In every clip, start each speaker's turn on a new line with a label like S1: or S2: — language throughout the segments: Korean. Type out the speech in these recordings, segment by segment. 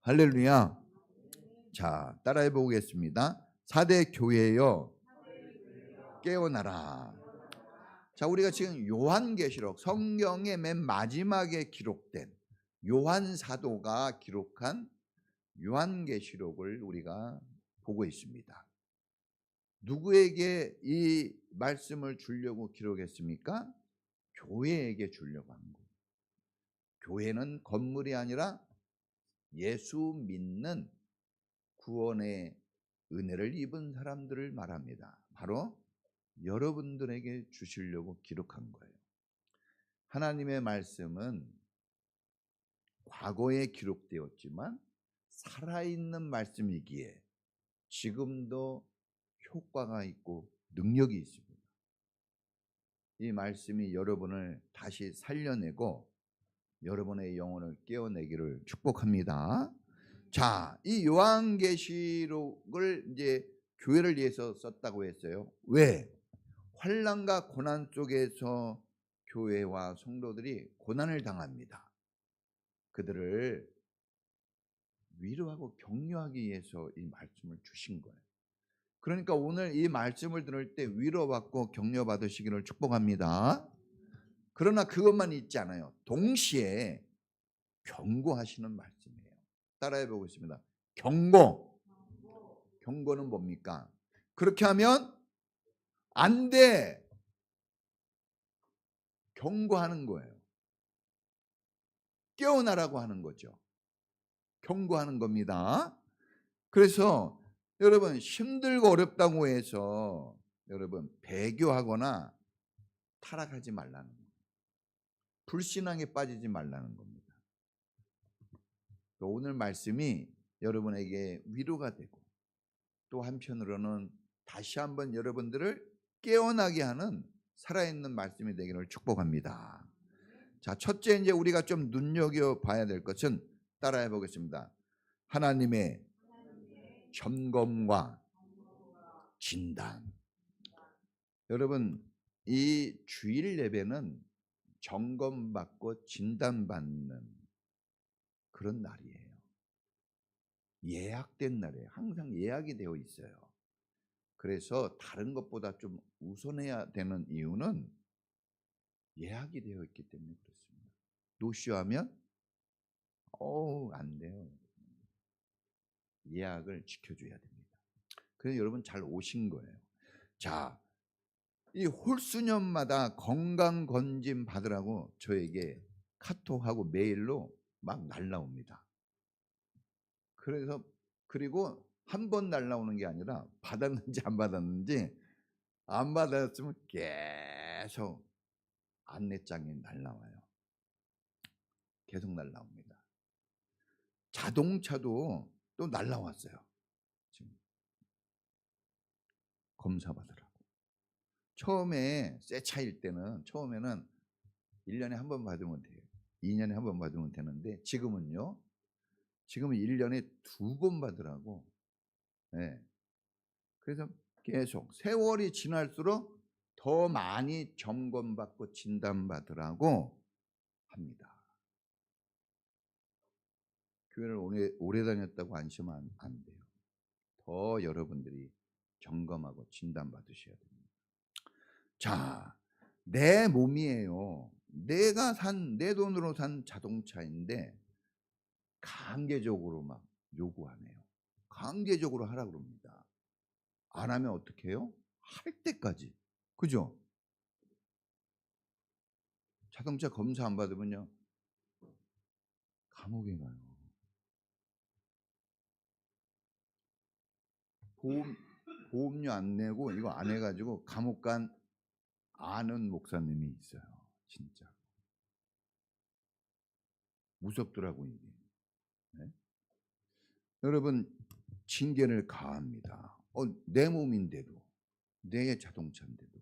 S1: 할렐루야. 자, 따라해 보겠습니다. 4대 교회여 깨어나라. 자, 우리가 지금 요한계시록, 성경의 맨 마지막에 기록된 요한 사도가 기록한 요한계시록을 우리가 보고 있습니다. 누구에게 이 말씀을 주려고 기록했습니까? 교회에게 주려고 한 거예요. 교회는 건물이 아니라 예수 믿는 구원의 은혜를 입은 사람들을 말합니다. 바로 여러분들에게 주시려고 기록한 거예요. 하나님의 말씀은 과거에 기록되었지만 살아있는 말씀이기에 지금도 효과가 있고 능력이 있습니다. 이 말씀이 여러분을 다시 살려내고 여러분의 영혼을 깨어내기를 축복합니다. 자, 이 요한계시록을 이제 교회를 위해서 썼다고 했어요. 왜? 환난과 고난 속에서 교회와 성도들이 고난을 당합니다. 그들을 위로하고 격려하기 위해서 이 말씀을 주신 거예요. 그러니까 오늘 이 말씀을 들을 때 위로받고 격려받으시기를 축복합니다. 그러나 그것만 있지 않아요. 동시에 경고하시는 말씀이에요. 따라해 보겠습니다. 경고. 경고는 뭡니까? 그렇게 하면 안 돼. 경고하는 거예요. 깨어나라고 하는 거죠. 경고하는 겁니다. 그래서 여러분 힘들고 어렵다고 해서 여러분 배교하거나 타락하지 말라는 거예요. 불신앙에 빠지지 말라는 겁니다. 오늘 말씀이 여러분에게 위로가 되고 또 한편으로는 다시 한번 여러분들을 깨어나게 하는 살아있는 말씀이 되기를 축복합니다. 자, 첫째 이제 우리가 좀 눈여겨봐야 될 것은 따라해 보겠습니다. 하나님의 점검과 진단. 여러분 이 주일 예배는 점검받고 진단받는 그런 날이에요. 예약된 날이에요. 항상 예약이 되어 있어요. 그래서 다른 것보다 좀 우선해야 되는 이유는 예약이 되어 있기 때문에 그렇습니다. 노쇼하면 안 돼요. 예약을 지켜줘야 됩니다. 그래서 여러분 잘 오신 거예요. 자, 이 홀수년마다 건강검진 받으라고 저에게 카톡하고 메일로 막 날라옵니다. 그리고 한 번 날라오는 게 아니라 받았는지 안 받았는지 안 받았으면 계속 안내장이 날라와요. 계속 날라옵니다. 자동차도 또 날라왔어요. 지금 검사 받으라고. 처음에 새 차일 때는 처음에는 1년에 한 번 받으면 돼요. 2년에 한 번 받으면 되는데 지금은 1년에 2번 받으라고. 네. 그래서 계속 세월이 지날수록 더 많이 점검받고 진단받으라고 합니다. 교회를 오래 다녔다고 안심하면 안 돼요. 더 여러분들이 점검하고 진단받으셔야 됩니다. 자, 내 몸이에요. 내 돈으로 산 자동차인데 강제적으로 막 요구하네요. 강제적으로 하라 그럽니다. 안 하면 어떻게 해요? 할 때까지. 그죠? 자동차 검사 안 받으면요. 감옥에 가요. 보험료 안 내고 이거 안 해가지고 감옥 간 아는 목사님이 있어요. 진짜. 무섭더라고요, 이게. 네? 여러분, 징계를 가합니다. 내 몸인데도, 내 자동차인데도,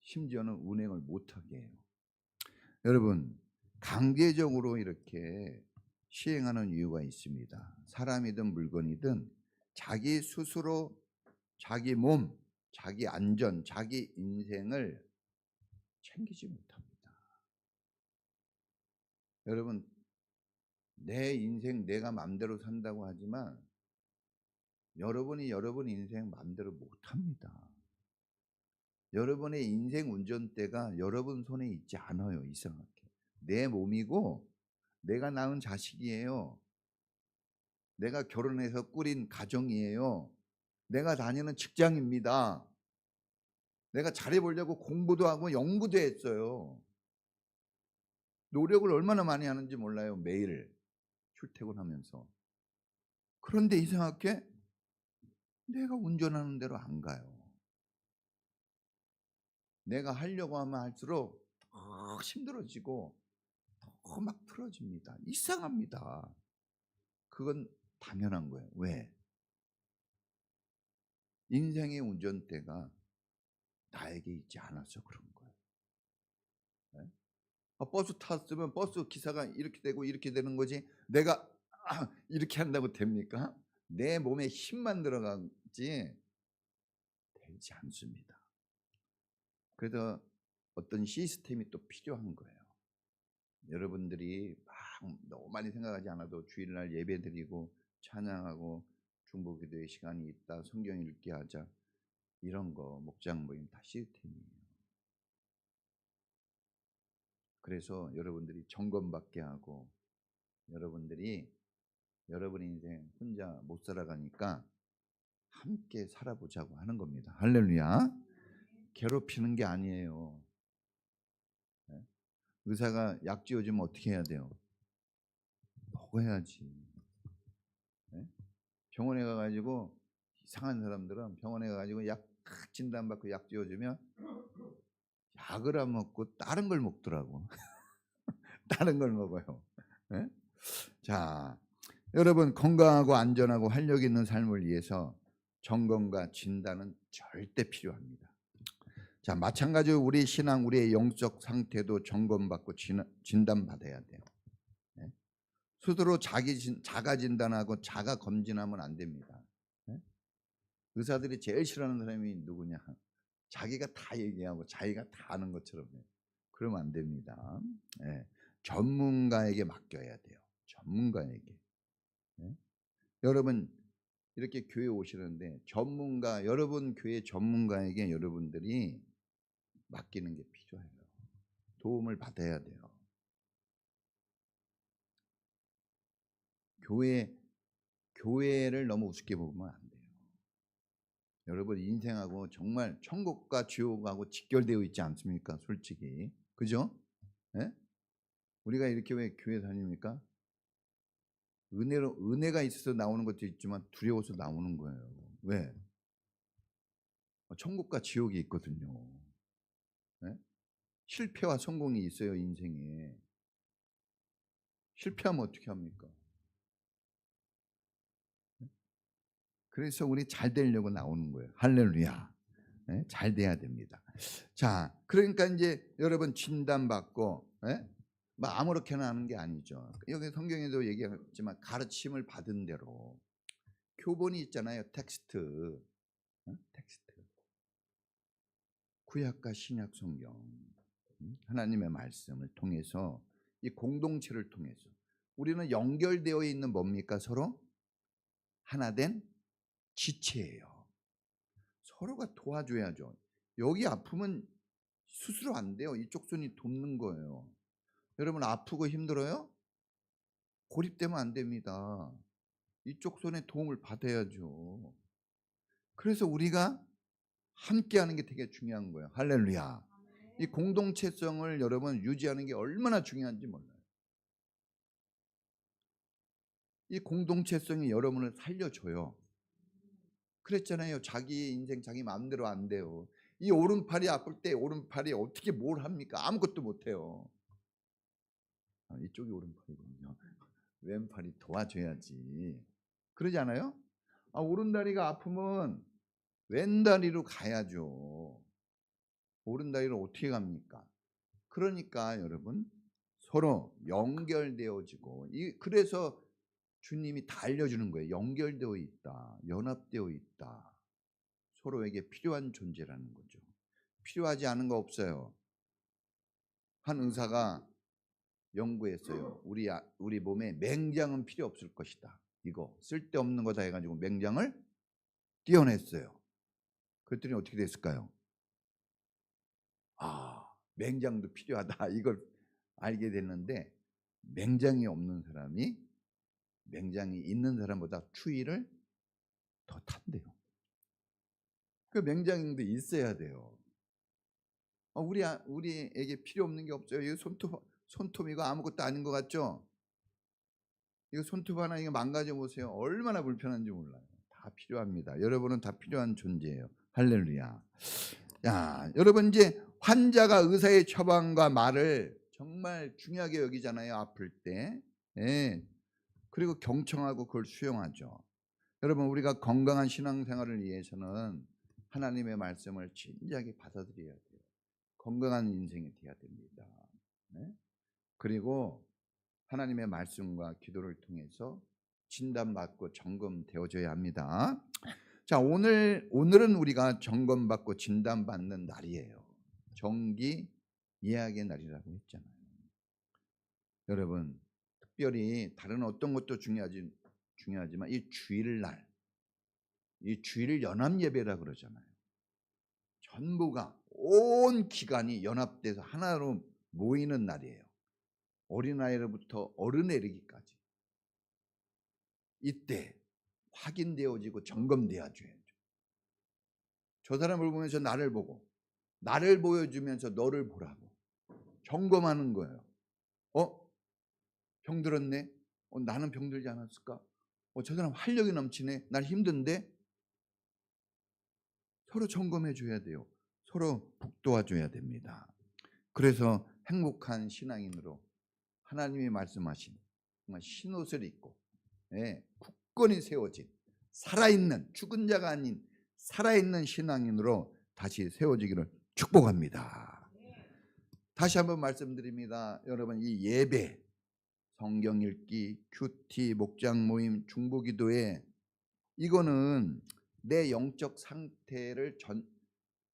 S1: 심지어는 운행을 못하게 해요. 여러분, 강제적으로 이렇게 시행하는 이유가 있습니다. 사람이든 물건이든 자기 스스로 자기 몸, 자기 안전, 자기 인생을 챙기지 못합니다. 여러분, 내 인생 내가 맘대로 산다고 하지만 여러분이 여러분 인생 맘대로 못 합니다. 여러분의 인생 운전대가 여러분 손에 있지 않아요, 이상하게. 내 몸이고 내가 낳은 자식이에요. 내가 결혼해서 꾸린 가정이에요. 내가 다니는 직장입니다. 내가 잘해 보려고 공부도 하고 연구도 했어요. 노력을 얼마나 많이 하는지 몰라요, 매일 출퇴근하면서. 그런데 이상하게 내가 운전하는 대로 안 가요. 내가 하려고 하면 할수록 더 힘들어지고 더 막 틀어집니다. 이상합니다. 그건 당연한 거예요. 왜? 인생의 운전대가 나에게 있지 않아서 그런 거예요. 네? 버스 탔으면 버스 기사가 이렇게 되고 이렇게 되는 거지 내가 이렇게 한다고 됩니까? 내 몸에 힘만 들어가지 되지 않습니다. 그래서 어떤 시스템이 또 필요한 거예요. 여러분들이 막 너무 많이 생각하지 않아도 주일날 예배드리고 찬양하고 중보기도의 시간이 있다, 성경 읽기 하자, 이런 거 목장 모임 다 시스템이에요. 그래서 여러분들이 점검받게 하고 여러분들이 여러분 인생 혼자 못 살아가니까 함께 살아보자고 하는 겁니다. 할렐루야. 괴롭히는 게 아니에요. 네? 의사가 약 지어주면 어떻게 해야 돼요? 먹어야지. 네? 병원에 가가지고 이상한 사람들은 병원에 가가지고 약 진단받고 약 지어주면 약을 안 먹고 다른 걸 먹더라고. 다른 걸 먹어요. 네? 자, 여러분 건강하고 안전하고 활력 있는 삶을 위해서 점검과 진단은 절대 필요합니다. 자, 마찬가지로 우리 신앙, 우리의 영적 상태도 점검받고 진단받아야 돼요. 네? 스스로 자가 진단하고 자가 검진하면 안 됩니다. 네? 의사들이 제일 싫어하는 사람이 누구냐? 자기가 다 얘기하고 자기가 다 아는 것처럼 해요. 그러면 안 됩니다. 네. 전문가에게 맡겨야 돼요. 전문가에게. 네? 여러분 이렇게 교회 오시는데 여러분 교회 전문가에게 여러분들이 맡기는 게 필요해요. 도움을 받아야 돼요. 교회를 너무 우습게 보면 안 돼요. 여러분 인생하고 정말 천국과 지옥하고 직결되어 있지 않습니까? 솔직히. 그죠? 네? 우리가 이렇게 왜 교회 다닙니까? 은혜가 있어서 나오는 것도 있지만 두려워서 나오는 거예요. 왜? 천국과 지옥이 있거든요. 네? 실패와 성공이 있어요, 인생에. 실패하면 어떻게 합니까? 그래서 우리 잘 되려고 나오는 거예요. 할렐루야. 네? 잘 돼야 됩니다. 자, 그러니까 이제 여러분 진단받고, 뭐 아무렇게나 하는 게 아니죠. 여기 성경에도 얘기했지만 가르침을 받은 대로 교본이 있잖아요. 텍스트. 텍스트. 구약과 신약 성경. 하나님의 말씀을 통해서 이 공동체를 통해서 우리는 연결되어 있는 뭡니까? 서로 하나된 지체예요. 서로가 도와줘야죠. 여기 아프면 스스로 안 돼요. 이쪽 손이 돕는 거예요. 여러분 아프고 힘들어요? 고립되면 안 됩니다. 이쪽 손에 도움을 받아야죠. 그래서 우리가 함께하는 게 되게 중요한 거예요. 할렐루야. 이 공동체성을 여러분 유지하는 게 얼마나 중요한지 몰라요. 이 공동체성이 여러분을 살려줘요. 그랬잖아요. 자기 인생 자기 마음대로 안 돼요. 이 오른팔이 아플 때 오른팔이 어떻게 뭘 합니까? 아무것도 못해요. 이쪽이 오른팔이군요. 왼팔이 도와줘야지. 그러지 않아요? 오른다리가 아프면 왼다리로 가야죠. 오른다리로 어떻게 갑니까? 그러니까 여러분 서로 연결되어지고 그래서 주님이 다 알려주는 거예요. 연결되어 있다. 연합되어 있다. 서로에게 필요한 존재라는 거죠. 필요하지 않은 거 없어요. 한 의사가 연구했어요. 우리 몸에 맹장은 필요 없을 것이다. 이거 쓸데없는 거다 해가지고 맹장을 떼어냈어요. 그랬더니 어떻게 됐을까요? 맹장도 필요하다. 이걸 알게 됐는데 맹장이 없는 사람이 맹장이 있는 사람보다 추위를 더 탄대요. 그 맹장도 있어야 돼요. 우리에게 필요 없는 게 없어요. 이거 손톱 이거 아무것도 아닌 것 같죠? 이거 손톱 하나 이거 망가져 보세요. 얼마나 불편한지 몰라요. 다 필요합니다. 여러분은 다 필요한 존재예요. 할렐루야. 야, 여러분 이제 환자가 의사의 처방과 말을 정말 중요하게 여기잖아요. 아플 때. 예. 그리고 경청하고 그걸 수용하죠. 여러분 우리가 건강한 신앙생활을 위해서는 하나님의 말씀을 진지하게 받아들여야 돼요. 건강한 인생이 돼야 됩니다. 네? 그리고 하나님의 말씀과 기도를 통해서 진단받고 점검되어져야 합니다. 자, 오늘은 우리가 점검받고 진단받는 날이에요. 정기 예약의 날이라고 했잖아요. 여러분, 특별히 다른 어떤 것도 중요하지만 이 주일날, 이 주일 연합 예배라 그러잖아요. 전부가 온 기간이 연합돼서 하나로 모이는 날이에요. 어린아이로부터 어른에 이르기까지. 이때 확인되어지고 점검되어져야죠. 저 사람을 보면서 나를 보고 나를 보여주면서 너를 보라고 점검하는 거예요. 병들었네? 나는 병들지 않았을까? 저 사람 활력이 넘치네? 날 힘든데? 서로 점검해 줘야 돼요. 서로 북돋아줘야 됩니다. 그래서 행복한 신앙인으로 하나님이 말씀하신 정말 흰옷을 입고 굳건히 세워진 살아있는 죽은 자가 아닌 살아있는 신앙인으로 다시 세워지기를 축복합니다. 다시 한번 말씀드립니다. 여러분 이 예배, 성경 읽기, 큐티, 목장 모임, 중보기도회 이거는 내 영적 상태를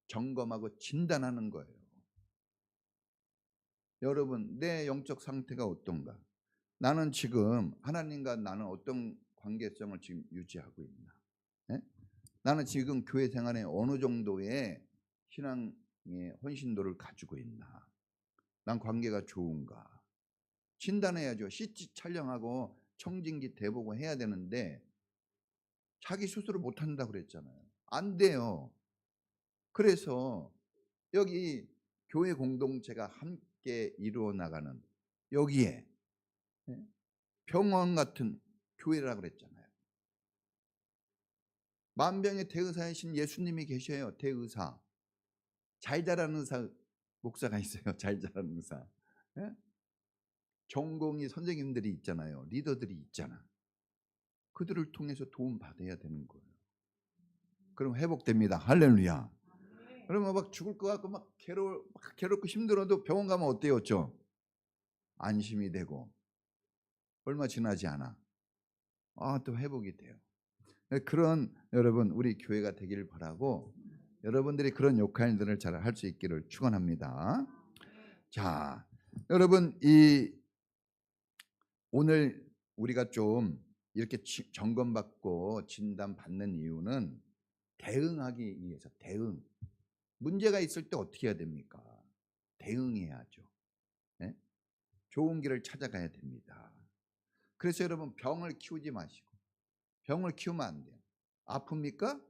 S1: 점검하고 진단하는 거예요. 여러분 내 영적 상태가 어떤가? 나는 지금 하나님과 나는 어떤 관계성을 지금 유지하고 있나? 예? 나는 지금 교회 생활에 어느 정도의 신앙의 헌신도를 가지고 있나? 난 관계가 좋은가? 진단해야죠. CT 촬영하고 청진기 대보고 해야 되는데 자기 스스로 못한다고 그랬잖아요. 안 돼요. 그래서 여기 교회 공동체가 함께 이루어 나가는 여기에 병원 같은 교회라고 그랬잖아요. 만병의 대의사이신 예수님이 계셔요. 대의사. 잘 자라는 의사 목사가 있어요. 잘 자라는 의사. 전공의 선생님들이 있잖아요. 리더들이 있잖아. 그들을 통해서 도움 받아야 되는 거예요. 그럼 회복됩니다. 할렐루야. 그러면 막 죽을 것 같고 막 괴롭고 힘들어도 병원 가면 어때요? 안심이 되고 얼마 지나지 않아. 또 회복이 돼요. 그런 여러분 우리 교회가 되기를 바라고 여러분들이 그런 역할들을 잘 할 수 있기를 축원합니다. 자, 여러분 오늘 우리가 좀 이렇게 점검받고 진단받는 이유는 대응하기 위해서 문제가 있을 때 어떻게 해야 됩니까? 대응해야죠. 네? 좋은 길을 찾아가야 됩니다. 그래서 여러분 병을 키우지 마시고 병을 키우면 안 돼요. 아픕니까?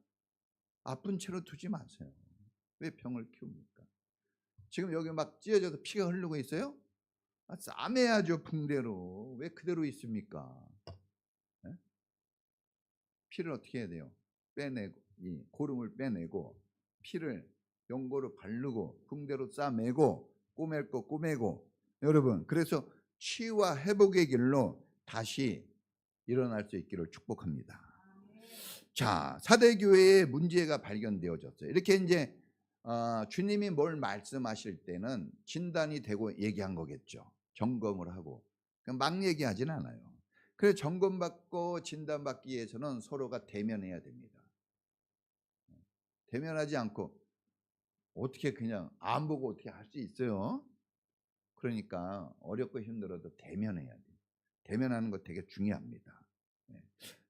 S1: 아픈 채로 두지 마세요. 왜 병을 키웁니까? 지금 여기 막 찢어져서 피가 흐르고 있어요? 싸매야죠. 붕대로. 왜 그대로 있습니까? 네? 피를 어떻게 해야 돼요? 빼내고 이 고름을 빼내고 피를 연고로 바르고 붕대로 싸매고 꼬맬 거 꼬매고 여러분 그래서 치유와 회복의 길로 다시 일어날 수 있기를 축복합니다. 자, 사대교회의 문제가 발견되어졌어요. 이렇게 이제 주님이 뭘 말씀하실 때는 진단이 되고 얘기한 거겠죠. 점검을 하고 그냥 막 얘기하진 않아요. 그래서 점검받고 진단받기 위해서는 서로가 대면해야 됩니다. 대면하지 않고 어떻게 그냥 안 보고 어떻게 할 수 있어요? 그러니까 어렵고 힘들어도 대면해야 돼요. 대면하는 거 되게 중요합니다. 네.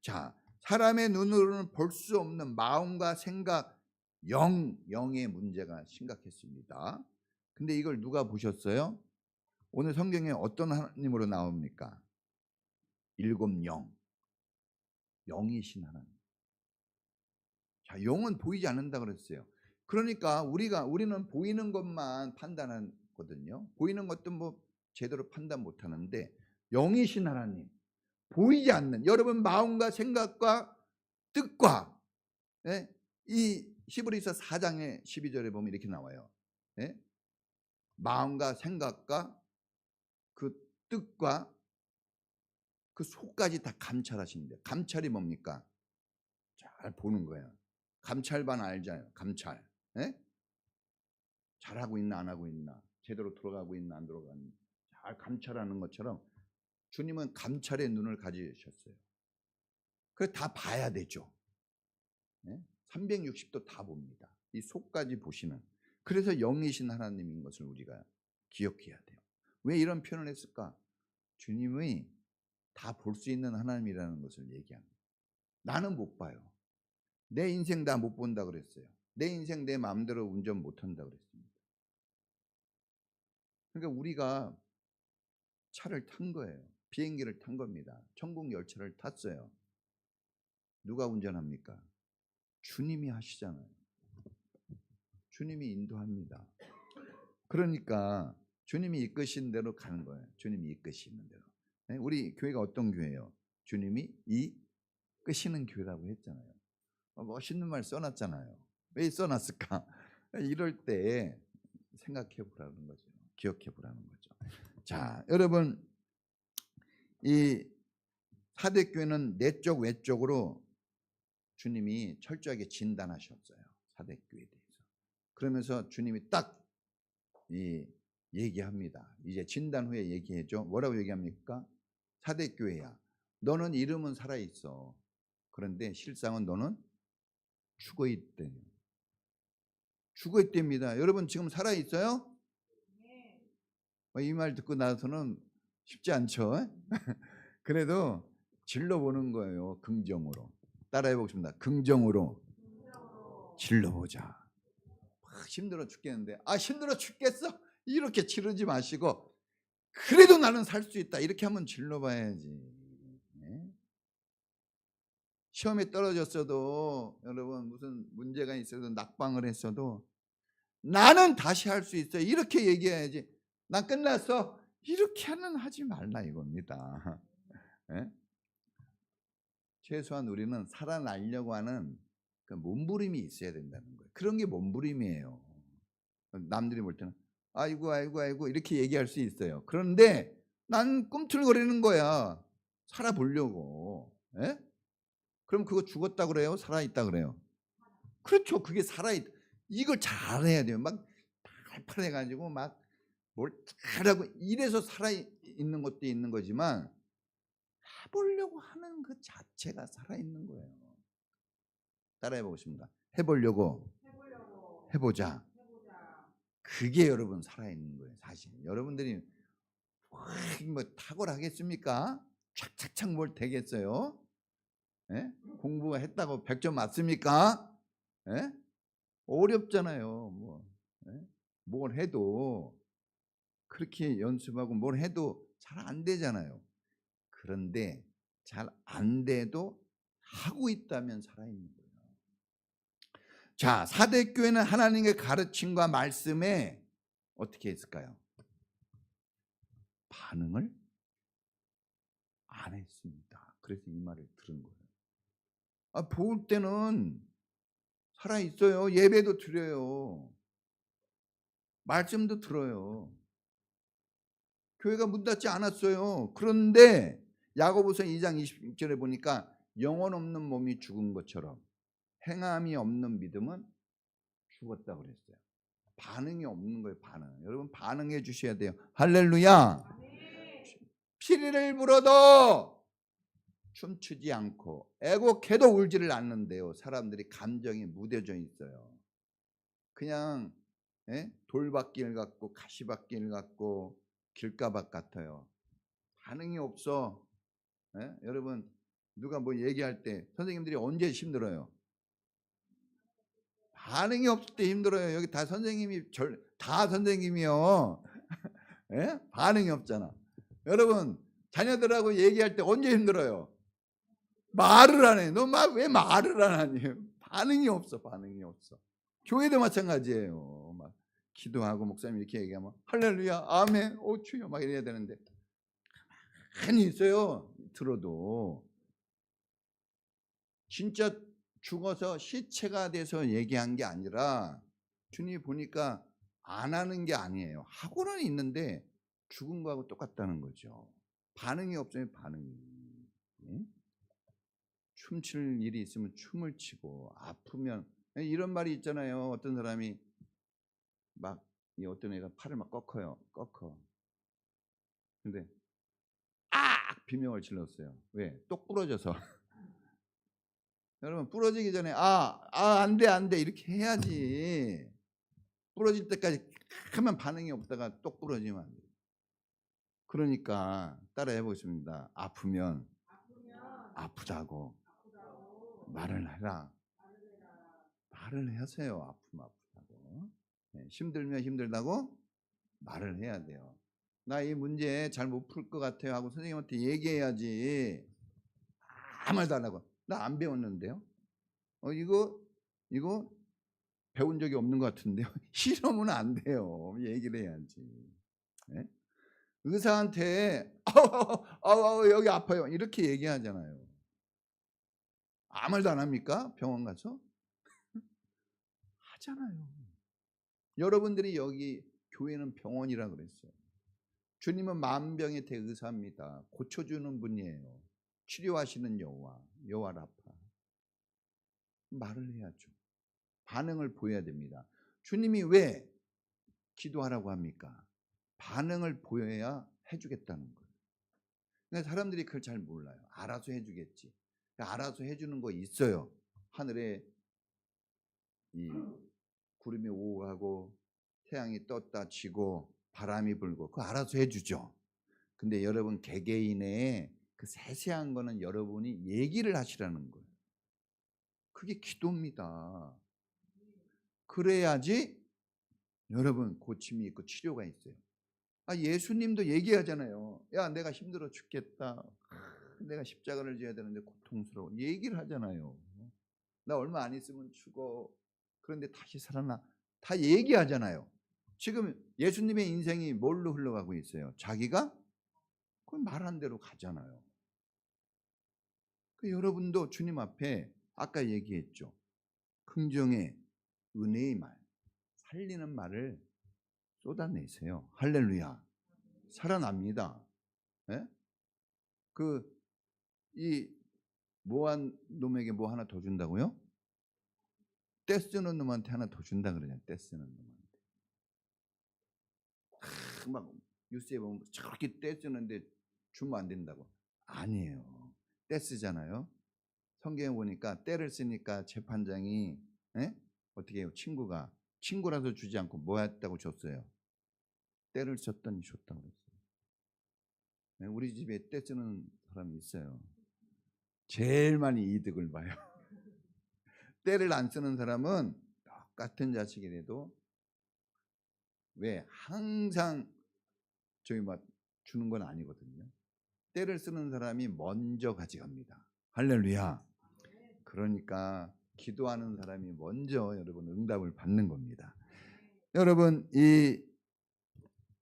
S1: 자, 사람의 눈으로는 볼 수 없는 마음과 생각, 영의 문제가 심각했습니다. 근데 이걸 누가 보셨어요? 오늘 성경에 어떤 하나님으로 나옵니까? 일곱 영, 영이신 하나님. 자, 영은 보이지 않는다 그랬어요. 그러니까 우리는 보이는 것만 판단하거든요. 보이는 것도 뭐 제대로 판단 못 하는데, 영이신 하나님, 보이지 않는 여러분 마음과 생각과 뜻과, 예? 이 히브리서 4장의 12절에 보면 이렇게 나와요. 예? 마음과 생각과 그 뜻과 그 속까지 다 감찰하신대. 감찰이 뭡니까? 잘 보는 거예요. 감찰반 알잖아요. 감찰. 예? 잘하고 있나 안 하고 있나, 제대로 들어가고 있나 안 들어가고 있나, 잘 감찰하는 것처럼 주님은 감찰의 눈을 가지셨어요. 그래서 다 봐야 되죠. 예? 360도 다 봅니다. 이 속까지 보시는. 그래서 영이신 하나님인 것을 우리가 기억해야 돼요. 왜 이런 표현을 했을까? 주님이 다 볼 수 있는 하나님이라는 것을 얘기합니다. 나는 못 봐요. 내 인생 다 못 본다 그랬어요. 내 인생 내 마음대로 운전 못 한다 그랬습니다. 그러니까 우리가 차를 탄 거예요. 비행기를 탄 겁니다. 천국 열차를 탔어요. 누가 운전합니까? 주님이 하시잖아요. 주님이 인도합니다. 그러니까 주님이 이끄신 대로 가는 거예요. 주님이 이끄시는 대로. 우리 교회가 어떤 교회예요? 주님이 이끄시는 교회라고 했잖아요. 멋있는 말 써놨잖아요. 왜 써놨을까? 이럴 때 생각해 보라는 거죠. 기억해 보라는 거죠. 자, 여러분, 이 사대교회는 내적 외적으로 주님이 철저하게 진단하셨어요. 사대교회에 대해서. 그러면서 주님이 딱 얘기합니다. 이제 진단 후에 얘기해줘. 뭐라고 얘기합니까? 사대교회야, 너는 이름은 살아있어. 그런데 실상은 너는 죽어있대. 죽어있답니다. 여러분 지금 살아있어요? 이 말 듣고 나서는 쉽지 않죠. 그래도 질러보는 거예요. 긍정으로. 따라해보겠습니다. 긍정으로 질러보자. 막 힘들어 죽겠는데, 힘들어 죽겠어, 이렇게 지르지 마시고, 그래도 나는 살 수 있다, 이렇게 한번 질러봐야지. 네? 시험에 떨어졌어도, 여러분 무슨 문제가 있어도, 낙방을 했어도 나는 다시 할 수 있어, 이렇게 얘기해야지. 난 끝났어, 이렇게는 하지 말라 이겁니다. 네? 최소한 우리는 살아나려고 하는 그 몸부림이 있어야 된다는 거예요. 그런 게 몸부림이에요. 남들이 볼 때는 아이고 아이고 아이고 이렇게 얘기할 수 있어요. 그런데 난 꿈틀거리는 거야. 살아보려고. 예? 그럼 그거 죽었다 그래요? 살아있다 그래요? 그렇죠. 그게 살아있. 이걸 잘해야 돼요. 막 팔팔해가지고 막 뭘 잘하고 이래서 살아있는 것도 있는 거지만, 해보려고 하는 그 자체가 살아있는 거예요. 따라해보겠습니다. 해보려고 해보자. 그게 여러분 살아있는 거예요. 사실 여러분들이 뭐 탁월하겠습니까? 착착착 뭘 되겠어요? 예? 공부했다고 100점 맞습니까? 예? 어렵잖아요. 예? 뭘 해도 그렇게 연습하고 뭘 해도 잘 안 되잖아요. 그런데 잘 안 돼도 하고 있다면 살아있는 거예요. 자, 사대교회는 하나님의 가르침과 말씀에 어떻게 했을까요? 반응을 안 했습니다. 그래서 이 말을 들은 거예요. 볼 때는 살아있어요. 예배도 드려요. 말씀도 들어요. 교회가 문 닫지 않았어요. 그런데 야고보서 2장 20절에 보니까 영혼 없는 몸이 죽은 것처럼 행함이 없는 믿음은 죽었다 그랬어요. 반응이 없는 거예요. 반응. 여러분 반응해 주셔야 돼요. 할렐루야. 피리를 불어도 춤추지 않고 애곡해도 울지를 않는데요. 사람들이 감정이 무뎌져 있어요. 그냥 돌밭길 같고 가시밭길 같고 길가박 같아요. 반응이 없어. 예? 여러분 누가 뭐 얘기할 때 선생님들이 언제 힘들어요? 반응이 없을 때 힘들어요. 여기 다 선생님이 다 선생님이요. 예? 반응이 없잖아. 여러분 자녀들하고 얘기할 때 언제 힘들어요? 말을 안 해. 너 왜 말을 안 하니? 반응이 없어. 반응이 없어. 교회도 마찬가지예요. 막 기도하고 목사님 이렇게 얘기하면 할렐루야, 아멘, 오 주여 막 이래야 되는데 가만히 있어요. 들어도 진짜 죽어서 시체가 돼서 얘기한 게 아니라 주님이 보니까 안 하는 게 아니에요. 하고는 있는데 죽은 거하고 똑같다는 거죠. 반응이 없으면 반응이. 응? 춤출 일이 있으면 춤을 추고 아프면 이런 말이 있잖아요. 어떤 사람이 막 이 어떤 애가 팔을 막 꺾어. 근데 비명을 질렀어요. 왜? 똑 부러져서. 여러분 부러지기 전에 안 돼 이렇게 해야지. 부러질 때까지 하면 반응이 없다가 똑 부러지면 안 돼요. 그러니까 따라해 보겠습니다. 아프면 아프다고 말을 해라. 말을 하세요. 아프면 아프다고. 네, 힘들면 힘들다고 말을 해야 돼요. 나 이 문제 잘 못 풀 것 같아요 하고 선생님한테 얘기해야지. 아무 말도 안 하고 나 안 배웠는데요. 이거 배운 적이 없는 것 같은데요. 이러면 안 돼요. 얘기를 해야지. 네? 의사한테 여기 아파요 이렇게 얘기하잖아요. 아무 말도 안 합니까? 병원 가서 하잖아요. 여러분들이 여기 교회는 병원이라 그랬어요. 주님은 만병의 대의사입니다. 고쳐주는 분이에요. 치료하시는 여호와 라파. 말을 해야죠. 반응을 보여야 됩니다. 주님이 왜 기도하라고 합니까? 반응을 보여야 해주겠다는 거예요. 그러니까 사람들이 그걸 잘 몰라요. 알아서 해주겠지. 알아서 해주는 거 있어요. 하늘에 이 구름이 오고 가고 태양이 떴다 지고 바람이 불고 그거 알아서 해주죠. 근데 여러분 개개인의 그 세세한 거는 여러분이 얘기를 하시라는 거예요. 그게 기도입니다. 그래야지 여러분 고침이 있고 치료가 있어요. 예수님도 얘기하잖아요. 야 내가 힘들어 죽겠다. 내가 십자가를 져야 되는데 고통스러워. 얘기를 하잖아요. 나 얼마 안 있으면 죽어. 그런데 다시 살아나. 다 얘기하잖아요. 지금 예수님의 인생이 뭘로 흘러가고 있어요? 자기가 그 말한 대로 가잖아요. 여러분도 주님 앞에 아까 얘기했죠. 긍정의 은혜의 말, 살리는 말을 쏟아내세요. 할렐루야. 살아납니다. 예? 이 모한 놈에게 뭐 하나 더 준다고요? 떼쓰는 놈한테 하나 더 준다 그러잖아요. 떼쓰는 놈한테. 막 뉴스에 보면 저렇게 떼쓰는데 주면 안 된다고. 아니에요. 떼쓰잖아요. 성경에 보니까 떼를 쓰니까 재판장이 어떻게 해요? 친구라서 주지 않고 뭐 했다고 줬어요? 떼를 썼더니 줬다고 그랬어요. 우리 집에 떼 쓰는 사람이 있어요. 제일 많이 이득을 봐요. 떼를 안 쓰는 사람은 똑같은 자식이라도 왜 항상 저기 막 주는 건 아니거든요. 떼를 쓰는 사람이 먼저 가져갑니다. 할렐루야. 그러니까 기도하는 사람이 먼저 여러분 응답을 받는 겁니다. 여러분 이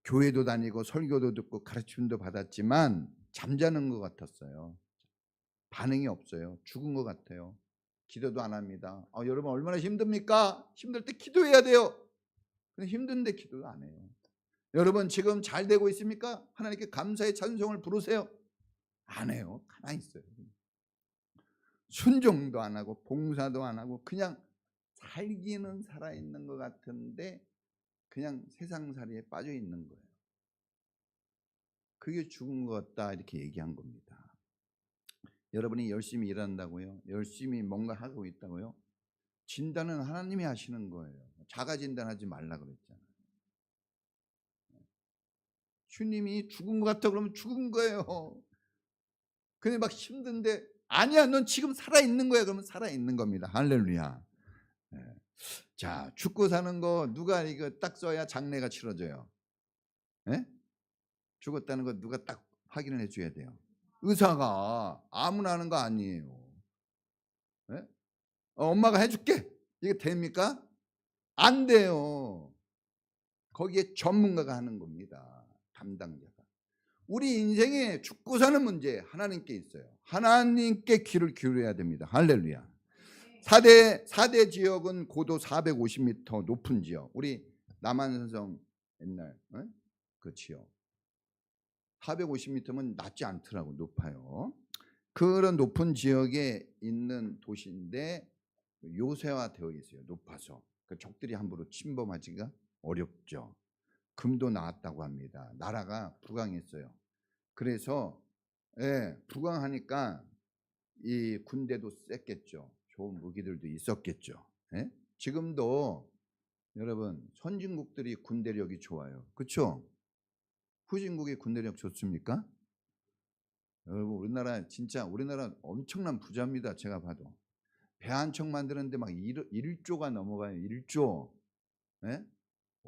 S1: 교회도 다니고 설교도 듣고 가르침도 받았지만 잠자는 것 같았어요. 반응이 없어요. 죽은 것 같아요. 기도도 안 합니다. 여러분 얼마나 힘듭니까? 힘들 때 기도해야 돼요. 근데 힘든데 기도도 안 해요. 여러분 지금 잘 되고 있습니까? 하나님께 감사의 찬송을 부르세요. 안 해요. 가만히 있어요. 순종도 안 하고 봉사도 안 하고 그냥 살기는 살아있는 것 같은데 그냥 세상살이에 빠져 있는 거예요. 그게 죽은 것 같다 이렇게 얘기한 겁니다. 여러분이 열심히 일한다고요? 열심히 뭔가 하고 있다고요? 진단은 하나님이 하시는 거예요. 자가 진단하지 말라 그랬잖아요. 주님이 죽은 것 같아 그러면 죽은 거예요. 근데 막 힘든데 아니야 넌 지금 살아있는 거야 그러면 살아있는 겁니다. 할렐루야. 예. 자, 죽고 사는 거 누가 이거 딱 써야 장례가 치러져요? 예? 죽었다는 거 누가 딱 확인을 해줘야 돼요? 의사가. 아무나 하는 거 아니에요. 예? 엄마가 해줄게. 이게 됩니까? 안 돼요. 거기에 전문가가 하는 겁니다. 담당자가. 우리 인생에 죽고 사는 문제 하나님께 있어요. 하나님께 귀를 기울여야 됩니다. 할렐루야. 4대 지역은 고도 450m 높은 지역. 우리 남한산성 옛날 그 지역 450m면 낮지 않더라고. 높아요. 그런 높은 지역에 있는 도시인데 요새화되어 있어요. 높아서 적들이 함부로 침범하기가 어렵죠. 금도 나왔다고 합니다. 나라가 부강했어요. 그래서 부강하니까 이 군대도 셌겠죠. 좋은 무기들도 있었겠죠. 지금도 여러분 선진국들이 군대력이 좋아요. 그렇죠? 후진국의 군대력 좋습니까? 여러분 우리나라 엄청난 부자입니다. 제가 봐도 배 한 척 만드는데 막 1조가 넘어가요. 1조.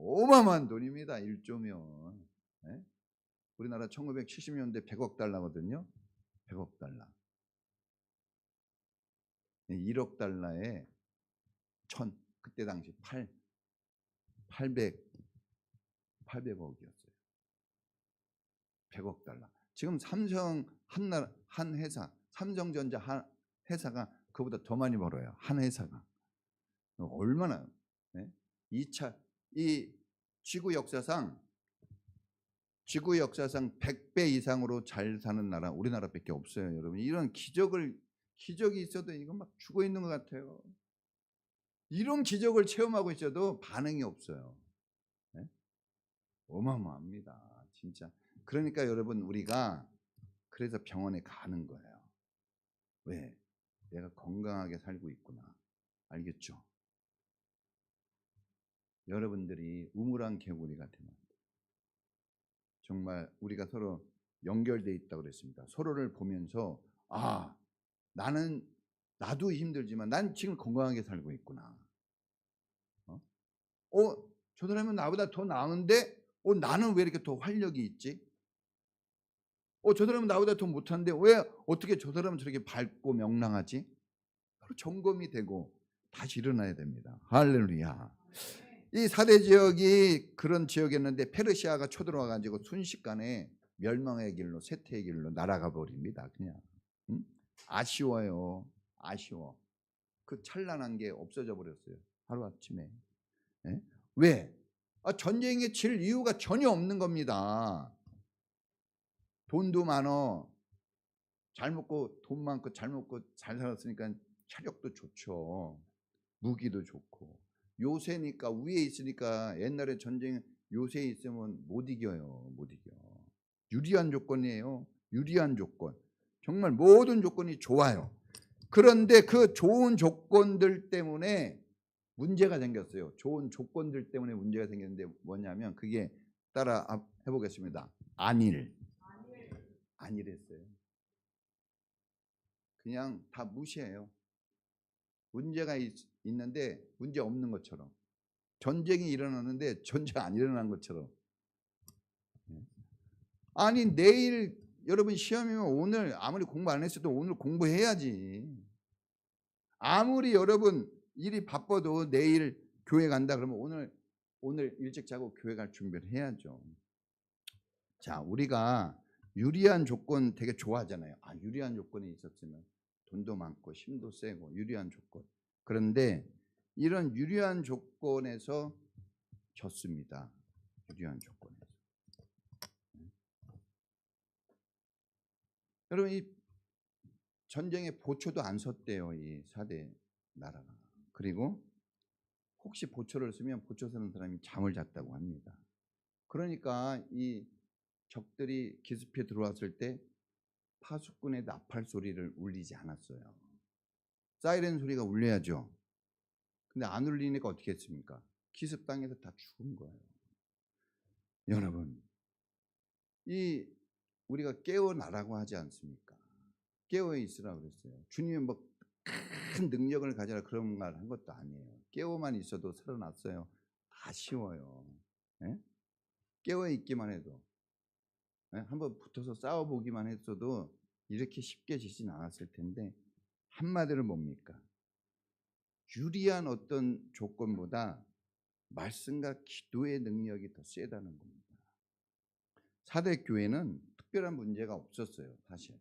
S1: 어마어마한 돈입니다. 1조면. 우리나라 1970년대 100억 달러거든요. 100억 달러. 1억 달러에 그때 당시 800억이었어요. 100억 달러. 지금 삼성 한 회사, 삼성전자 한 회사가 그보다 더 많이 벌어요. 한 회사가. 얼마나 이 지구 역사상 100배 이상으로 잘 사는 나라 우리나라밖에 없어요. 여러분 이런 기적이 있어도 이건 막 죽어 있는 것 같아요. 이런 기적을 체험하고 있어도 반응이 없어요. 어마어마합니다. 진짜. 그러니까 여러분 우리가 그래서 병원에 가는 거예요. 왜? 내가 건강하게 살고 있구나. 알겠죠? 여러분들이 우물안 개구리가 되면 정말 우리가 서로 연결돼 있다고 그랬습니다. 서로를 보면서 나도 힘들지만 난 지금 건강하게 살고 있구나. 저 사람은 나보다 더 나은데 나는 왜 이렇게 더 활력이 있지? 저 사람은 나보다 더 못한데 왜 어떻게 저 사람은 저렇게 밝고 명랑하지? 바로 점검이 되고 다시 일어나야 됩니다. 할렐루야. 이 4대 지역이 그런 지역이었는데 페르시아가 쳐들어와 가지고 순식간에 멸망의 길로 쇠퇴의 길로 날아가 버립니다. 그냥 아쉬워요. 아쉬워. 그 찬란한 게 없어져 버렸어요. 하루아침에. 왜? 전쟁에 질 이유가 전혀 없는 겁니다. 돈도 많어. 잘 먹고 돈 많고 잘 먹고 잘 살았으니까 체력도 좋죠. 무기도 좋고. 요새니까 위에 있으니까 옛날에 전쟁 요새에 있으면 못 이겨요. 못 이겨. 유리한 조건이에요. 유리한 조건. 정말 모든 조건이 좋아요. 그런데 그 좋은 조건들 때문에 문제가 생겼어요. 좋은 조건들 때문에 문제가 생겼는데 뭐냐면 그게 따라 해보겠습니다. 안일했어요. 그냥 다 무시해요. 문제가 있는데 문제 없는 것처럼. 전쟁이 일어나는데 전쟁 안 일어난 것처럼. 아니 내일 여러분 시험이면 오늘 아무리 공부 안 했어도 오늘 공부해야지. 아무리 여러분 일이 바빠도 내일 교회 간다 그러면 오늘 일찍 자고 교회 갈 준비를 해야죠. 자, 우리가 유리한 조건 되게 좋아하잖아요. 유리한 조건이 있었으면 돈도 많고 힘도 세고 유리한 조건. 그런데 이런 유리한 조건에서 졌습니다. 유리한 조건에서. 여러분 이 전쟁에 보초도 안 섰대요. 이 4대 나라가. 그리고 혹시 보초를 쓰면 보초 서는 사람이 잠을 잤다고 합니다. 그러니까 이 적들이 기습해 들어왔을 때 파수꾼의 나팔 소리를 울리지 않았어요. 사이렌 소리가 울려야죠. 근데 안 울리니까 어떻게 했습니까? 기습당해서 다 죽은 거예요. 여러분
S2: 이 우리가 깨어나라고 하지 않습니까? 깨어 있으라고 그랬어요. 주님이 뭐 큰 능력을 가져라 그런 말 한 것도 아니에요. 깨어만 있어도 살아났어요. 다 쉬워요. 예? 깨어 있기만 해도, 예? 한번 붙어서 싸워보기만 했어도 이렇게 쉽게 지진 않았을 텐데, 한마디로 뭡니까? 유리한 어떤 조건보다 말씀과 기도의 능력이 더 세다는 겁니다. 사대 교회는 특별한 문제가 없었어요, 사실.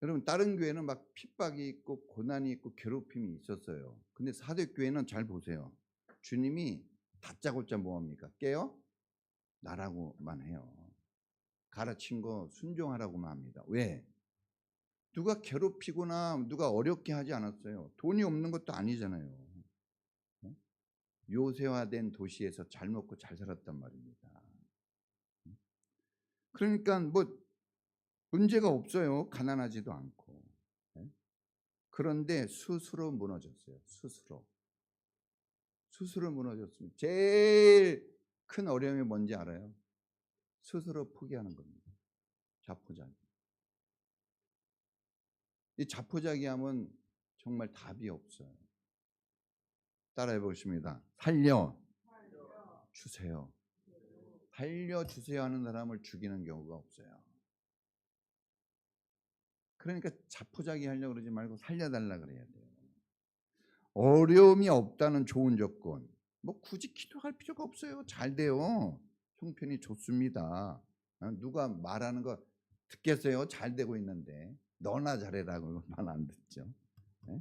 S2: 여러분, 다른 교회는 막 핍박이 있고 고난이 있고 괴롭힘이 있었어요. 근데 사대 교회는 잘 보세요. 주님이 다짜고짜 뭐합니까? 깨어 나라고만 해요. 가르친 거 순종하라고만 합니다. 왜? 누가 괴롭히거나 누가 어렵게 하지 않았어요. 돈이 없는 것도 아니잖아요. 요새화된 도시에서 잘 먹고 잘 살았단 말입니다. 그러니까 뭐 문제가 없어요. 가난하지도 않고. 그런데 스스로 무너졌어요. 스스로 무너졌습니다. 제일 큰 어려움이 뭔지 알아요? 스스로 포기하는 겁니다. 자포자기. 이 자포자기하면 정말 답이 없어요. 따라해 보십니다. 살려주세요. 살려주세요 하는 사람을 죽이는 경우가 없어요. 그러니까 자포자기 하려고 그러지 말고 살려달라 그래야 돼요. 어려움이 없다는 좋은 조건. 뭐 굳이 기도할 필요가 없어요. 잘 돼요. 형편이 좋습니다. 누가 말하는 거 듣겠어요? 잘 되고 있는데. 너나 잘해라고 말 안 듣죠. 네?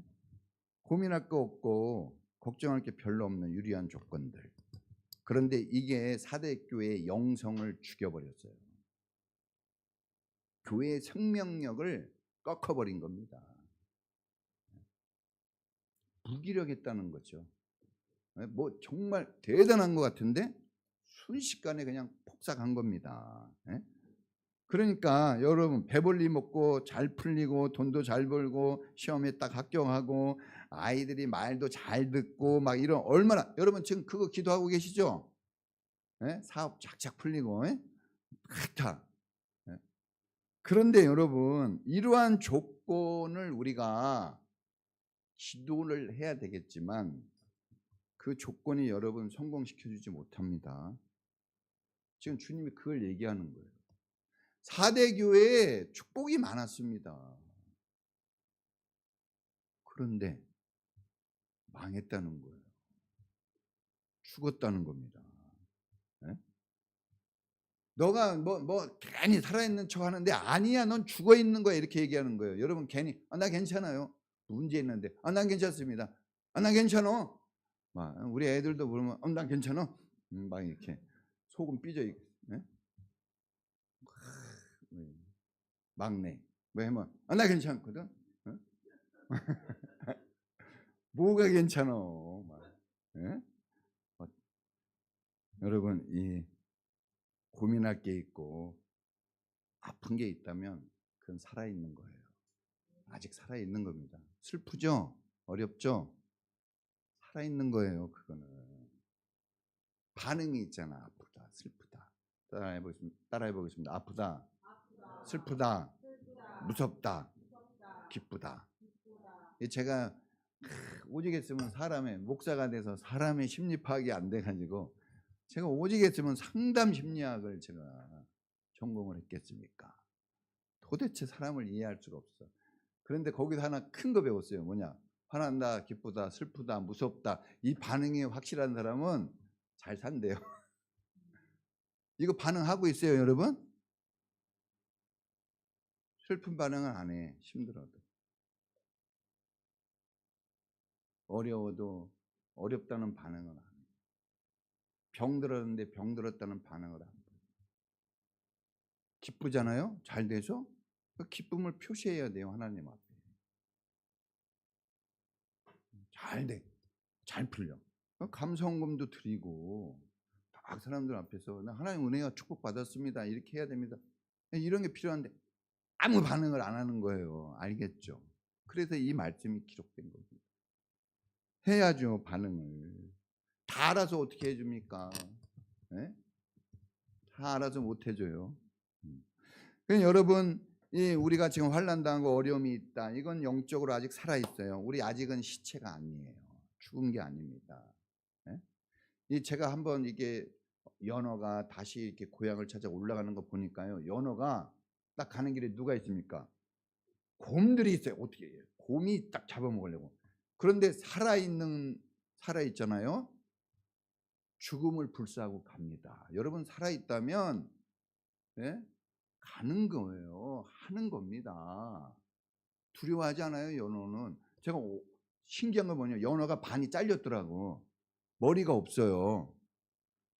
S2: 고민할 거 없고 걱정할 게 별로 없는 유리한 조건들. 그런데 이게 사대 교회의 영성을 죽여버렸어요. 교회의 생명력을 꺾어버린 겁니다. 무기력했다는 거죠. 뭐 정말 대단한 것 같은데 순식간에 그냥 폭삭한 겁니다. 그러니까 여러분, 배불리 먹고 잘 풀리고 돈도 잘 벌고 시험에 딱 합격하고 아이들이 말도 잘 듣고 막 이런, 얼마나, 여러분 지금 그거 기도하고 계시죠? 사업 착착 풀리고 다. 그런데 여러분, 이러한 조건을 우리가 기도를 해야 되겠지만 그 조건이 여러분 성공시켜주지 못합니다. 지금 주님이 그걸 얘기하는 거예요. 4대 교회에 축복이 많았습니다. 그런데 망했다는 거예요. 죽었다는 겁니다. 너가 뭐 괜히 살아있는 척 하는데 아니야, 넌 죽어있는 거야, 이렇게 얘기하는 거예요. 여러분 괜히 나 괜찮아요. 문제 있는데 난 괜찮습니다. 난 괜찮아. 막 우리 애들도 그러면 난 괜찮아. 막 이렇게 속은 삐져 있고. 막내 뭐 하면 나 괜찮거든. 뭐가 괜찮아. 여러분, 이 고민할 게 있고 아픈 게 있다면 그건 살아있는 거예요. 아직 살아있는 겁니다. 슬프죠? 어렵죠? 살아있는 거예요. 그거는 반응이 있잖아. 아프다, 슬프다. 따라해 보겠습니다. 아프다, 슬프다, 무섭다, 기쁘다. 제가 오직 했으면 사람의 목사가 돼서 사람의 심리 파악이 안 돼가지고 제가 오직 했으면 상담 심리학을 제가 전공을 했겠습니까? 도대체 사람을 이해할 수가 없어. 그런데 거기서 하나 큰 거 배웠어요. 뭐냐? 화난다, 기쁘다, 슬프다, 무섭다. 이 반응이 확실한 사람은 잘 산대요. 이거 반응하고 있어요, 여러분? 슬픈 반응은 안 해. 힘들어도. 어려워도 어렵다는 반응을 안 해. 병들었는데 병들었다는 반응을 안 해. 기쁘잖아요? 잘 돼서? 그 기쁨을 표시해야 돼요, 하나님 앞에. 잘 돼. 잘 풀려. 감사원금도 드리고 막 사람들 앞에서 나 하나님 은혜가 축복받았습니다, 이렇게 해야 됩니다. 이런 게 필요한데 아무 반응을 안 하는 거예요. 알겠죠? 그래서 이 말씀이 기록된 겁니다. 해야죠, 반응을. 다 알아서 어떻게 해줍니까? 다 알아서 못 해줘요. 그러니까 여러분, 우리가 지금 환난 당하고 어려움이 있다. 이건 영적으로 아직 살아 있어요. 우리 아직은 시체가 아니에요. 죽은 게 아닙니다. 예? 제가 한번 이게 연어가 다시 이렇게 고향을 찾아 올라가는 거 보니까요. 연어가 딱 가는 길에 누가 있습니까? 곰들이 있어요. 어떻게 해요? 곰이 딱 잡아먹으려고. 그런데 살아 있잖아요. 죽음을 불사하고 갑니다. 여러분 살아 있다면 예? 가는 거예요. 하는 겁니다. 두려워하지 않아요, 연어는. 제가 신기한 건 뭐냐, 연어가 반이 잘렸더라고. 머리가 없어요.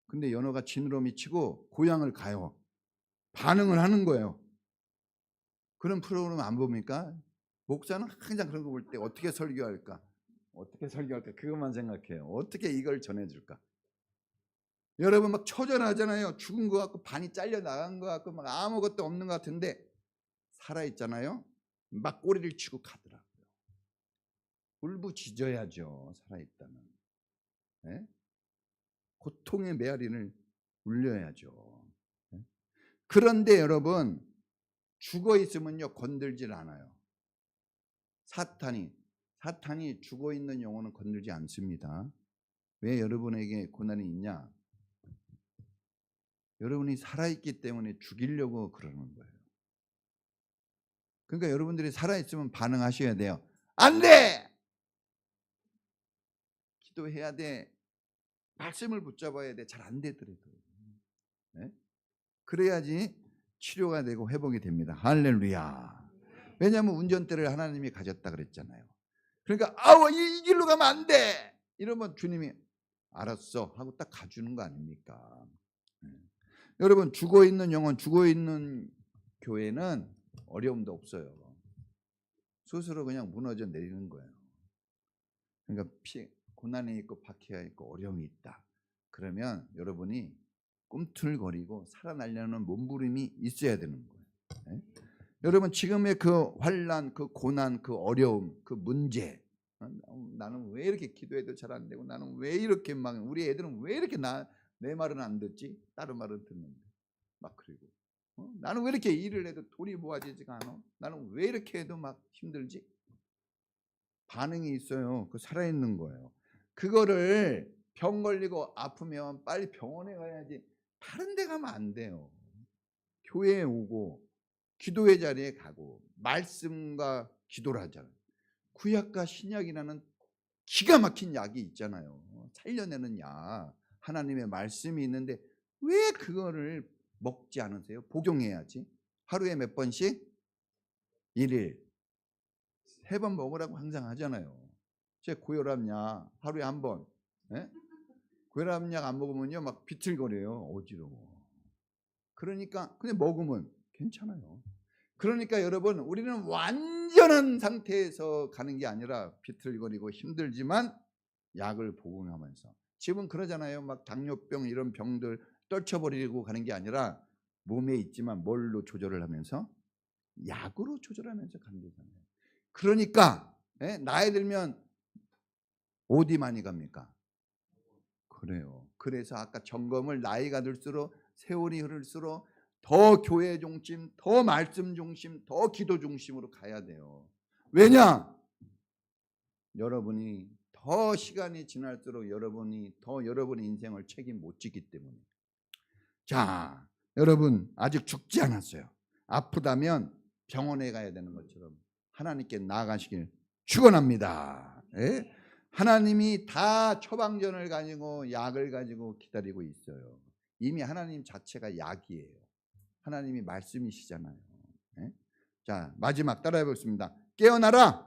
S2: 근데 연어가 지느러미 치고 고향을 가요. 반응을 하는 거예요. 그런 프로그램 안 봅니까? 목사는 항상 그런 거 볼 때 어떻게 설교할까? 어떻게 설교할까? 그것만 생각해요. 어떻게 이걸 전해줄까? 여러분 막 초전하잖아요. 죽은 것 같고 반이 잘려 나간 것 같고 막 아무것도 없는 것 같은데 살아 있잖아요. 막 꼬리를 치고 가더라고요. 울부짖어야죠. 살아 있다면. 네? 고통의 메아리를 울려야죠. 네? 그런데 여러분 죽어 있으면요 건들질 않아요. 사탄이 죽어 있는 영혼은 건들지 않습니다. 왜 여러분에게 고난이 있냐? 여러분이 살아있기 때문에 죽이려고 그러는 거예요. 그러니까 여러분들이 살아있으면 반응하셔야 돼요. 안 돼! 기도해야 돼. 말씀을 붙잡아야 돼. 잘 안 되더라도. 네? 그래야지 치료가 되고 회복이 됩니다. 할렐루야. 왜냐하면 운전대를 하나님이 가졌다 그랬잖아요. 그러니까 이 길로 가면 안 돼. 이러면 주님이 알았어 하고 딱 가주는 거 아닙니까? 여러분 죽어 있는 영혼, 죽어 있는 교회는 어려움도 없어요. 스스로 그냥 무너져 내리는 거예요. 그러니까 고난이 있고 박해가 있고 어려움이 있다. 그러면 여러분이 꿈틀거리고 살아나려는 몸부림이 있어야 되는 거예요. 네? 여러분 지금의 그 환난, 그 고난, 그 어려움, 그 문제, 나는 왜 이렇게 기도해도 잘 안 되고 나는 왜 이렇게 막 우리 애들은 왜 이렇게 내 말은 안 듣지? 다른 말은 듣는데 막 그리고 나는 왜 이렇게 일을 해도 돈이 모아지지가 않아? 나는 왜 이렇게 해도 막 힘들지? 반응이 있어요. 그 살아있는 거예요. 그거를 병 걸리고 아프면 빨리 병원에 가야지 다른 데 가면 안 돼요. 교회에 오고 기도의 자리에 가고 말씀과 기도를 하잖아요. 구약과 신약이라는 기가 막힌 약이 있잖아요. 살려내는 약. 하나님의 말씀이 있는데 왜 그거를 먹지 않으세요? 복용해야지. 하루에 몇 번씩? 1일. 3번 먹으라고 항상 하잖아요. 제 고혈압약 하루에 1번. 예? 고혈압약 안 먹으면요 막 비틀거려요. 어지러워. 그러니까 그냥 먹으면 괜찮아요. 그러니까 여러분 우리는 완전한 상태에서 가는 게 아니라 비틀거리고 힘들지만 약을 복용하면서 지금 그러잖아요. 막 당뇨병 이런 병들 떨쳐버리고 가는 게 아니라 몸에 있지만 뭘로 조절을 하면서 약으로 조절하면서 가는 거잖아요. 그러니까 나이 들면 어디 많이 갑니까? 그래요. 그래서 아까 점검을 나이가 들수록 세월이 흐를수록 더 교회 중심, 더 말씀 중심, 더 기도 중심으로 가야 돼요. 왜냐? 여러분이 더 시간이 지날수록 여러분이 더 여러분의 인생을 책임 못 지기 때문에. 자, 여러분 아직 죽지 않았어요. 아프다면 병원에 가야 되는 것처럼 하나님께 나아가시길 축원합니다. 예? 하나님이 다 처방전을 가지고 약을 가지고 기다리고 있어요. 이미 하나님 자체가 약이에요. 하나님이 말씀이시잖아요. 예? 자, 마지막 따라해 보겠습니다. 깨어나라.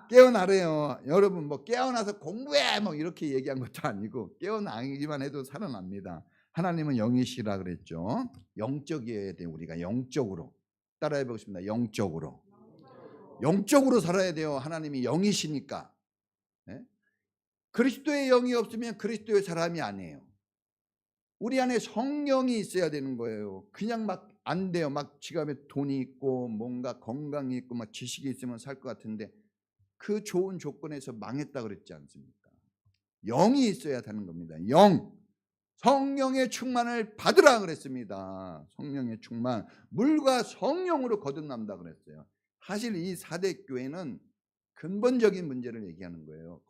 S2: 깨어나래요. 여러분 뭐 깨어나서 공부해 뭐 이렇게 얘기한 것도 아니고 깨어나기만 해도 살아납니다. 하나님은 영이시라 그랬죠. 영적이어야 돼요. 우리가 영적으로. 따라해 보겠습니다. 영적으로. 영적으로 살아야 돼요. 하나님이 영이시니까. 네? 그리스도의 영이 없으면 그리스도의 사람이 아니에요. 우리 안에 성령이 있어야 되는 거예요. 그냥 막 안 돼요. 막 지갑에 돈이 있고 뭔가 건강이 있고 막 지식이 있으면 살 것 같은데 그 좋은 조건에서 망했다 그랬지 않습니까? 영이 있어야 되는 겁니다. 영. 성령의 충만을 받으라 그랬습니다. 성령의 충만, 물과 성령으로 거듭난다 그랬어요. 사실 이 4대 교회는 근본적인 문제를 얘기하는 거예요.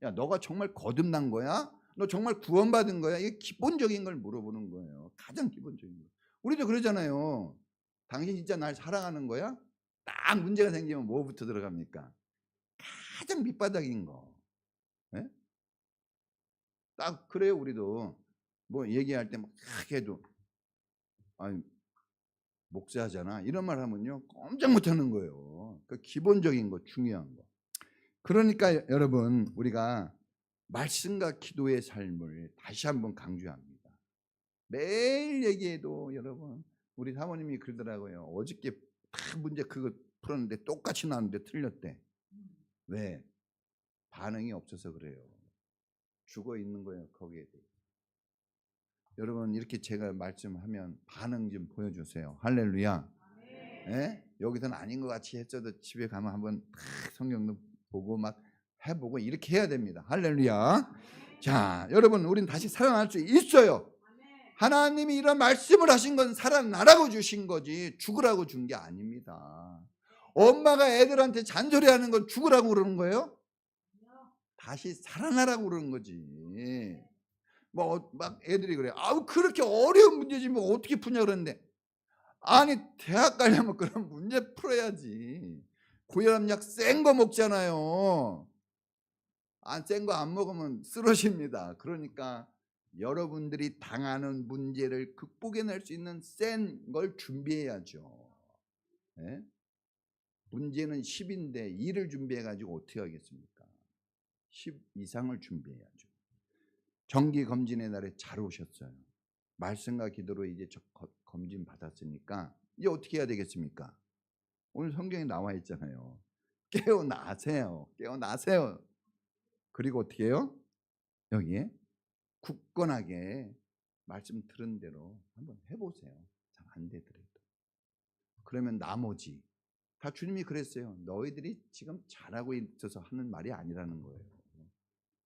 S2: 야, 너가 정말 거듭난 거야? 너 정말 구원받은 거야? 이게 기본적인 걸 물어보는 거예요. 가장 기본적인 거. 우리도 그러잖아요. 당신 진짜 날 사랑하는 거야? 딱 문제가 생기면 뭐부터 들어갑니까? 가장 밑바닥인 거. 예? 딱 그래요. 우리도 뭐 얘기할 때 막 해도 아니 목사잖아 이런 말 하면요 꼼짝 못하는 거예요. 그 기본적인 거, 중요한 거. 그러니까 여러분 우리가 말씀과 기도의 삶을 다시 한번 강조합니다. 매일 얘기해도 여러분 우리 사모님이 그러더라고요. 어저께 다 문제 그거 풀었는데 똑같이 나왔는데 틀렸대. 왜? 반응이 없어서 그래요. 죽어 있는 거예요 거기에 대해. 여러분 이렇게 제가 말씀하면 반응 좀 보여주세요. 할렐루야. 예? 여기서는 아닌 것 같이 했어도 집에 가면 한번 성경도 보고 막 해보고 이렇게 해야 됩니다. 할렐루야. 자, 여러분 우린 다시 살아날 수 있어요. 하나님이 이런 말씀을 하신 건 살아나라고 주신 거지 죽으라고 준 게 아닙니다. 엄마가 애들한테 잔소리하는 건 죽으라고 그러는 거예요? 다시 살아나라고 그러는 거지. 뭐 막 애들이 그래. 아우 그렇게 어려운 문제지 뭐 어떻게 푸냐 그러는데 아니 대학 가려면 그런 문제 풀어야지. 고혈압약 센 거 먹잖아요. 센 거 안 먹으면 쓰러집니다. 그러니까 여러분들이 당하는 문제를 극복해낼 수 있는 센 걸 준비해야죠. 예? 문제는 10인데 2를 준비해가지고 어떻게 하겠습니까? 10 이상을 준비해야죠. 정기 검진의 날에 잘 오셨어요. 말씀과 기도로 이제 검진 받았으니까 이제 어떻게 해야 되겠습니까? 오늘 성경에 나와 있잖아요. 깨어나세요. 깨어나세요. 그리고 어떻게 해요? 여기에 굳건하게 말씀 들은 대로 한번 해보세요. 잘 안 되더라도. 그러면 나머지 다 주님이 그랬어요. 너희들이 지금 잘하고 있어서 하는 말이 아니라는 거예요.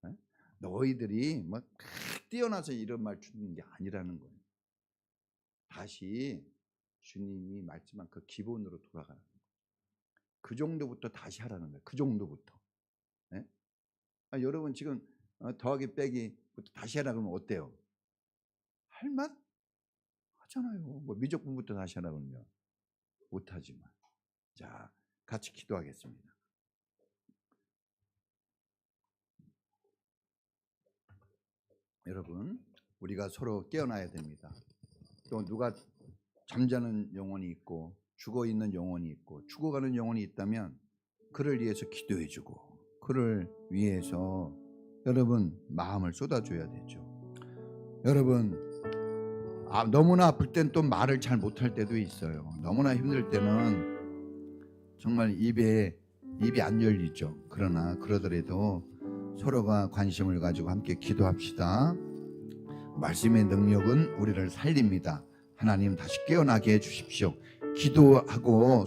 S2: 네? 너희들이 뭐 뛰어나서 이런 말 주는 게 아니라는 거예요. 다시 주님이 말씀한 그 기본으로 돌아가는 거예요. 그 정도부터 다시 하라는 거예요. 그 정도부터. 네? 여러분 지금 더하기 빼기부터 다시 하라 그러면 어때요? 할만 하잖아요. 뭐 미적분부터 다시 하라 그러면 못하지만. 자, 같이 기도하겠습니다. 여러분, 우리가 서로 깨어나야 됩니다. 또 누가 잠자는 영혼이 있고 죽어 있는 영혼이 있고 죽어가는 영혼이 있다면 그를 위해서 기도해주고 그를 위해서 여러분 마음을 쏟아줘야 되죠. 여러분 너무나 아플 땐 또 말을 잘 못할 때도 있어요. 너무나 힘들 때는 정말 입이 안 열리죠. 그러나 그러더라도 서로가 관심을 가지고 함께 기도합시다. 말씀의 능력은 우리를 살립니다. 하나님 다시 깨어나게 해주십시오. 기도하고